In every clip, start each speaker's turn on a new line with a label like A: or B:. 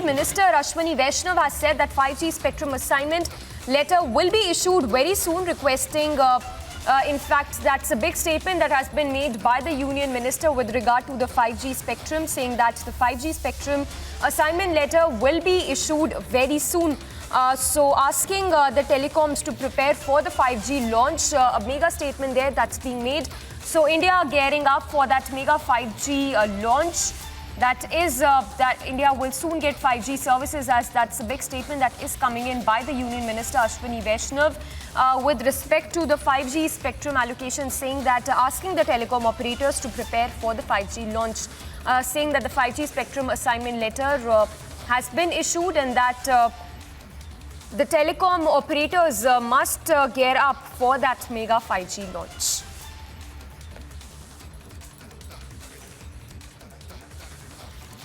A: Minister Ashwini Vaishnaw has said that 5G spectrum assignment letter will be issued very soon, requesting, in fact, that's a big statement that has been made by the Union Minister with regard to the 5G spectrum, saying that the 5G spectrum assignment letter will be issued very soon. So asking the telecoms to prepare for the 5G launch, a mega statement there that's being made. So India gearing up for that mega 5G launch. That is that India will soon get 5G services, as that's a big statement that is coming in by the Union Minister Ashwini Vaishnaw with respect to the 5G spectrum allocation, saying that asking the telecom operators to prepare for the 5G launch, saying that the 5G spectrum assignment letter has been issued and that the telecom operators must gear up for that mega 5G launch.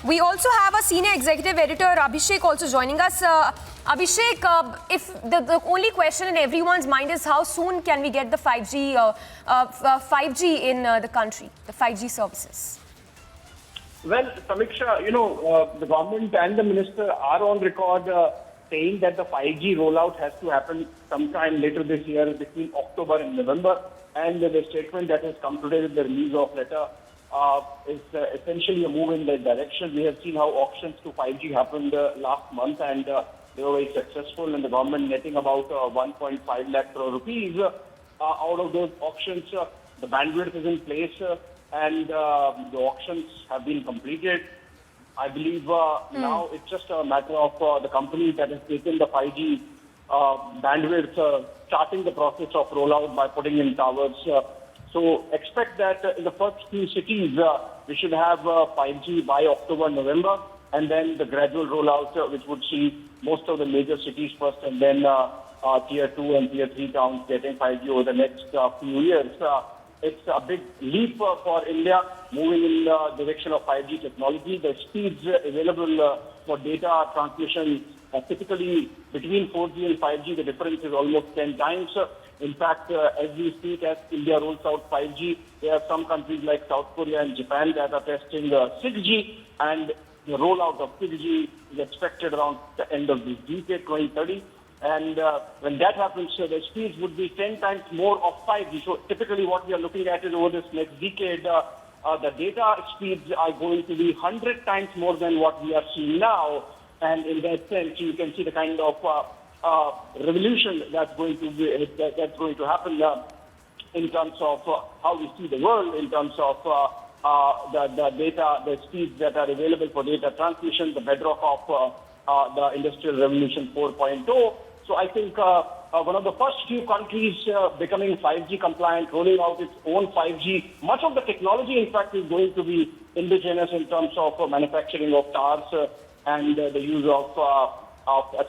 A: We also have a senior executive editor, Abhishek, also joining us. Abhishek, if the only question in everyone's mind is how soon can we get the 5G in the country, the 5G services?
B: Well, Samiksha, the government and the minister are on record saying that the 5G rollout has to happen sometime later this year, between October and November. And the statement that has come today with the release of letter is essentially a move in that direction. We have seen how auctions to 5G happened last month, and they were very successful, and the government netting about 1.5 lakh crore rupees out of those auctions. The bandwidth is in place, and the auctions have been completed. I believe now it's just a matter of the company that has taken the 5G bandwidth starting the process of rollout by putting in towers. So expect that in the first few cities, we should have 5G by October, November, and then the gradual rollout, which would see most of the major cities first, and then tier 2 and tier 3 towns getting 5G over the next few years. It's a big leap for India, moving in the direction of 5G technology. The speeds available for data transmission typically between 4G and 5G, the difference is almost 10 times. In fact, as we speak, as India rolls out 5G, there are some countries like South Korea and Japan that are testing 6G, and the rollout of 6G is expected around the end of this decade, 2030. And when that happens, the speeds would be 10 times more of 5G. So typically what we are looking at is over this next decade, the data speeds are going to be 100 times more than what we are seeing now. And in that sense, you can see the kind of revolution that's going to happen in terms of how we see the world, in terms of the data, the speeds that are available for data transmission, the bedrock of the Industrial Revolution 4.0. So I think one of the first few countries becoming 5G compliant, rolling out its own 5G. Much of the technology, in fact, is going to be indigenous in terms of manufacturing of towers and the use of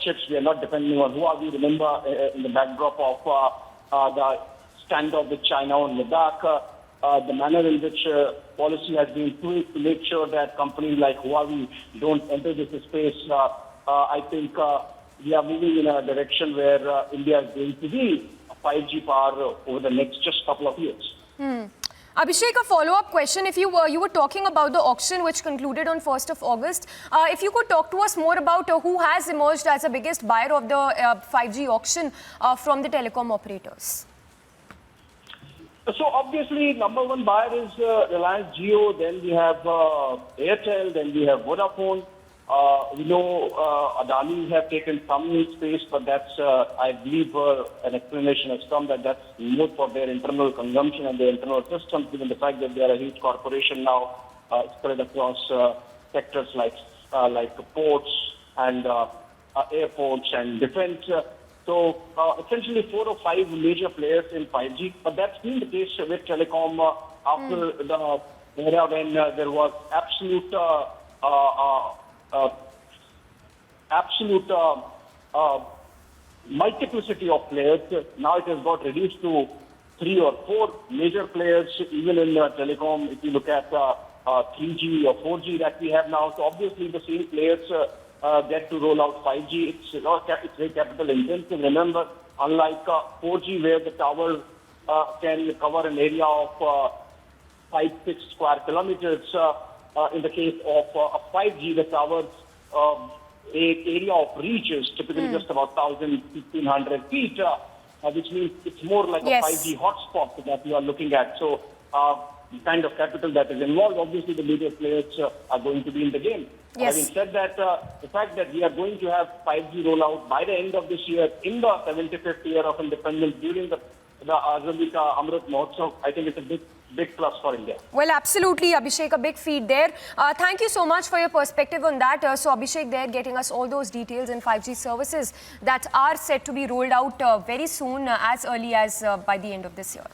B: chips. We are not depending on Huawei. Remember, in the backdrop of the standoff with China on Ladakh, the manner in which policy has been tweaked to make sure that companies like Huawei don't enter this space. I think we are moving in a direction where India is going to be a 5G power over the next just couple of years.
A: Abhishek, a follow-up question. If you were talking about the auction which concluded on 1st of August, if you could talk to us more about who has emerged as the biggest buyer of the 5G auction from the telecom operators.
B: So obviously, number one buyer is Reliance Jio, then we have Airtel, then we have Vodafone. We know Adani have taken some space, but that's, I believe, an explanation has come that that's more for their internal consumption and their internal systems, given the fact that they are a huge corporation now spread across sectors like ports and airports and defense. So essentially 4 or 5 major players in 5G, but that's been the case with Telecom after the era when there was absolute multiplicity of players. Now it has got reduced to 3 or 4 major players, even in telecom. If you look at 3G or 4G that we have now, so obviously the same players get to roll out 5G. It's very capital intensive. Remember, unlike 4G, where the tower can cover an area of 5-6 square kilometers. In the case of 5G, the towers area of reach is typically just about 1,000, 1,500 feet, which means it's more like
A: Yes.
B: a 5G hotspot that you are looking at. So the kind of capital that is involved, obviously the major players are going to be in the game.
A: Yes.
B: Having said that, the fact that we are going to have 5G rollout by the end of this year in the 75th year of independence during the Azadi Ka Amrit Mahotsav, I think it's a big plus for India.
A: Well, absolutely, Abhishek, a big feat there. Thank you so much for your perspective on that. So, Abhishek there getting us all those details in 5G services that are set to be rolled out very soon, as early as by the end of this year.